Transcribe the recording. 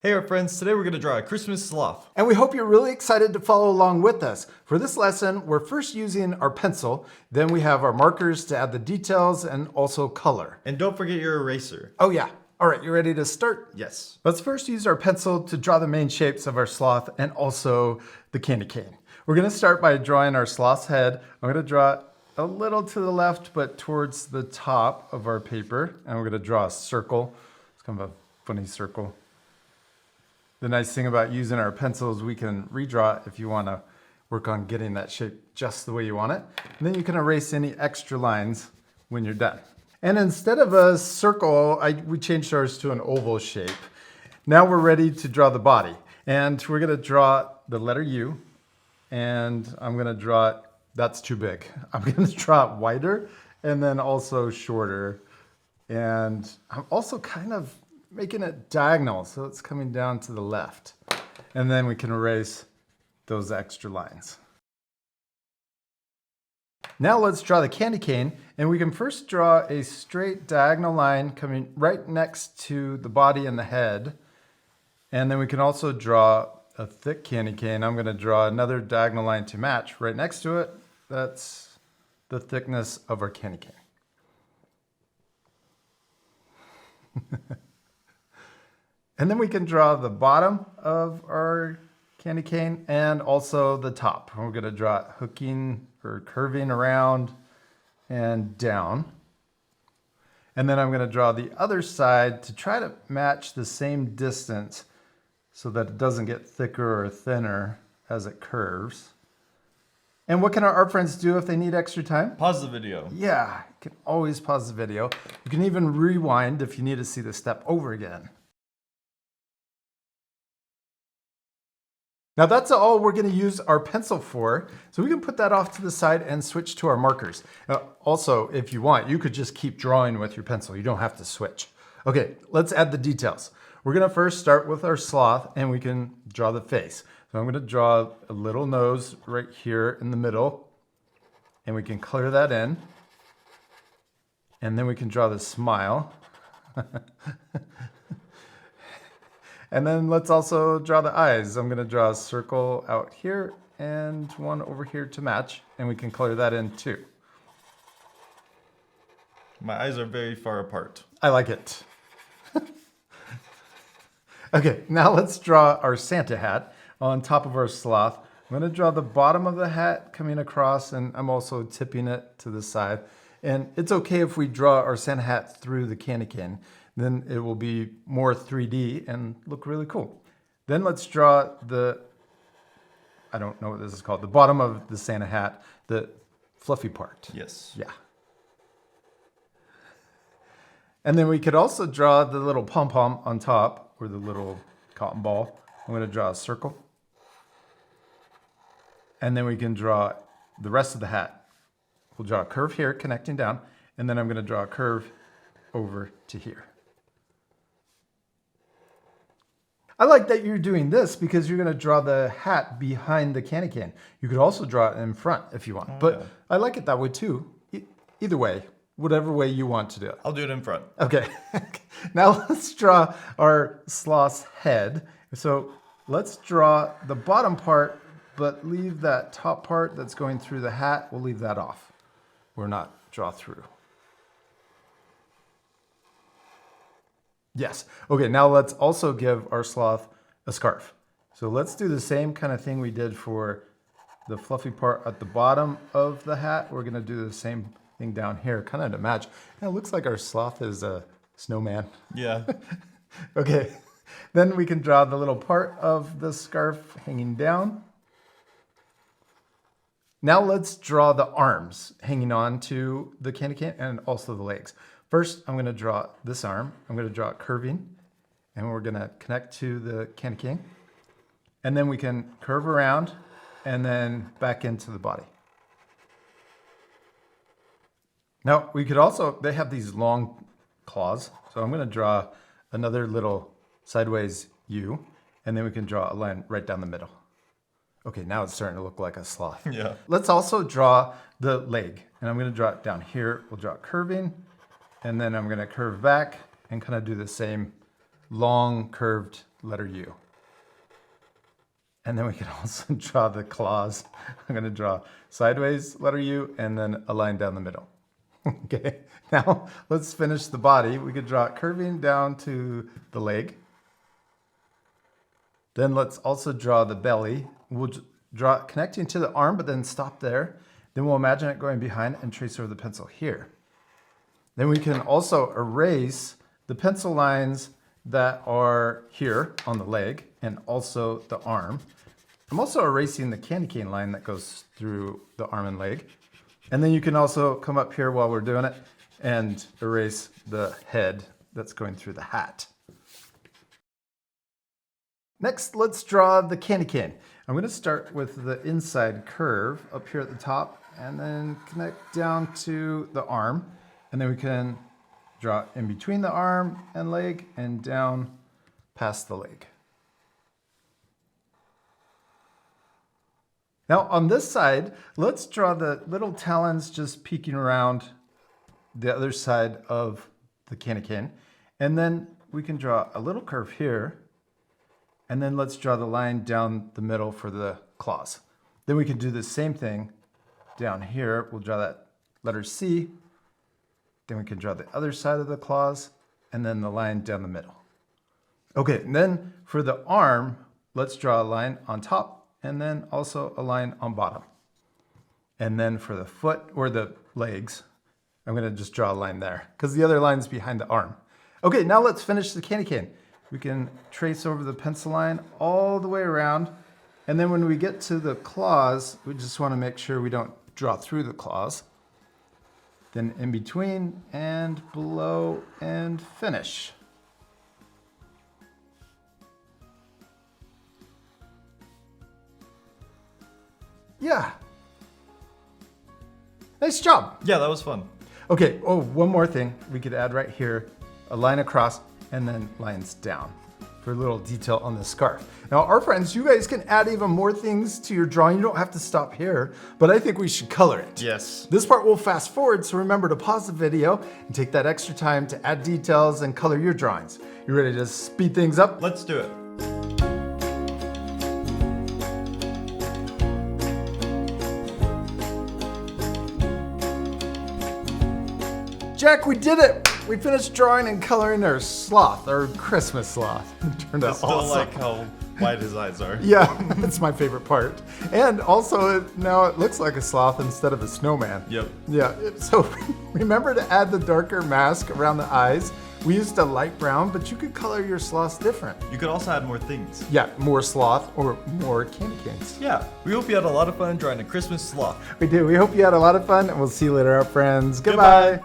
Hey our friends, today we're going to draw a Christmas sloth. And we hope you're really excited to follow along with us. For this lesson, we're first using our pencil, then we have our markers to add the details and also color. And don't forget your eraser. Oh yeah. All right, you ready to start? Yes. Let's first use our pencil to draw the main shapes of our sloth and also the candy cane. We're gonna start by drawing our sloth's head. I'm gonna draw it a little to the left, but towards the top of our paper. And we're gonna draw a circle. It's kind of a funny circle. The nice thing about using our pencils, we can redraw it if you want to work on getting that shape just the way you want it. And then you can erase any extra lines when you're done. And instead of a circle, we changed ours to an oval shape. Now we're ready to draw the body. And we're going to draw the letter U. And I'm going to draw it, that's too big. I'm going to draw it wider and then also shorter. And I'm also kind of making it diagonal, so it's coming down to the left. And then we can erase those extra lines. Now let's draw the candy cane, and we can first draw a straight diagonal line coming right next to the body and the head. And then we can also draw a thick candy cane. I'm gonna draw another diagonal line to match right next to it. That's the thickness of our candy cane. And then we can draw the bottom of our candy cane and also the top. We're going to draw it hooking or curving around and down. And then I'm going to draw the other side to try to match the same distance so that it doesn't get thicker or thinner as it curves. And what can our art friends do if they need extra time? Pause the video. Yeah, you can always pause the video. You can even rewind if you need to see the step over again. Now that's all we're going to use our pencil for, so we can put that off to the side and switch to our markers. Also, if you want, you could just keep drawing with your pencil. You don't have to switch. Okay, let's add the details. We're going to first start with our sloth, and we can draw the face. So I'm going to draw a little nose right here in the middle, and we can color that in. And then we can draw the smile. And then let's also draw the eyes. I'm gonna draw a circle out here and one over here to match, and we can color that in too. My eyes are very far apart. I like it. Okay, now let's draw our Santa hat on top of our sloth. I'm gonna draw the bottom of the hat coming across, and I'm also tipping it to the side. And it's okay if we draw our Santa hat through the candy cane. Then it will be more 3D and look really cool. Then let's draw the, I don't know what this is called, the bottom of the Santa hat, the fluffy part. Yes. Yeah. And then we could also draw the little pom-pom on top, or the little cotton ball. I'm going to draw a circle. And then we can draw the rest of the hat. We'll draw a curve here connecting down, and then I'm going to draw a curve over to here. I like that you're doing this because you're going to draw the hat behind the candy cane. You could also draw it in front if you want, but yeah. I like it that way too. Either way, whatever way you want to do it. I'll do it in front. Okay. Now let's draw our sloth's head. So let's draw the bottom part, but leave that top part that's going through the hat. We'll leave that off. We're not draw through. Yes. Okay, now let's also give our sloth a scarf. So let's do the same kind of thing we did for the fluffy part at the bottom of the hat. We're going to do the same thing down here, kind of to match. And it looks like our sloth is a snowman. Yeah. Okay, then we can draw the little part of the scarf hanging down. Now let's draw the arms hanging on to the candy cane and also the legs. First, I'm going to draw this arm. I'm going to draw it curving, and we're going to connect to the candy cane. And then we can curve around and then back into the body. Now, we could also, they have these long claws. So I'm going to draw another little sideways U, and then we can draw a line right down the middle. Okay, now it's starting to look like a sloth. Yeah. Let's also draw the leg, and I'm going to draw it down here. We'll draw it curving. And then I'm going to curve back and kind of do the same long curved letter U. And then we can also draw the claws. I'm going to draw sideways, letter U, and then a line down the middle. Okay, now let's finish the body. We could draw it curving down to the leg. Then let's also draw the belly. We'll draw it connecting to the arm, but then stop there. Then we'll imagine it going behind and trace over the pencil here. Then we can also erase the pencil lines that are here on the leg and also the arm. I'm also erasing the candy cane line that goes through the arm and leg. And then you can also come up here while we're doing it and erase the head that's going through the hat. Next, let's draw the candy cane. I'm going to start with the inside curve up here at the top and then connect down to the arm. And then we can draw in between the arm and leg and down past the leg. Now on this side, let's draw the little talons just peeking around the other side of the candy cane. And then we can draw a little curve here. And then let's draw the line down the middle for the claws. Then we can do the same thing down here. We'll draw that letter C. Then we can draw the other side of the claws and then the line down the middle. Okay, and then for the arm, let's draw a line on top and then also a line on bottom. And then for the foot or the legs, I'm gonna just draw a line there because the other line's behind the arm. Okay, now let's finish the candy cane. We can trace over the pencil line all the way around. And then when we get to the claws, we just wanna make sure we don't draw through the claws. Then in between and below and finish. Yeah. Nice job. Yeah, that was fun. Okay, oh, one more thing we could add right here, a line across and then lines down for a little detail on the scarf. Now, our friends, you guys can add even more things to your drawing. You don't have to stop here, but I think we should color it. Yes. This part will fast forward, so remember to pause the video and take that extra time to add details and color your drawings. You ready to speed things up? Let's do it. Jack, we did it! We finished drawing and coloring our sloth, our Christmas sloth. It turned I out still awesome. like how wide his eyes are. Yeah, that's my favorite part. And also, now it looks like a sloth instead of a snowman. Yep. Yeah, so remember to add the darker mask around the eyes. We used a light brown, but you could color your sloths different. You could also add more things. Yeah, more sloth or more candy canes. Yeah, we hope you had a lot of fun drawing a Christmas sloth. We do. We hope you had a lot of fun, and we'll see you later, our friends. Goodbye.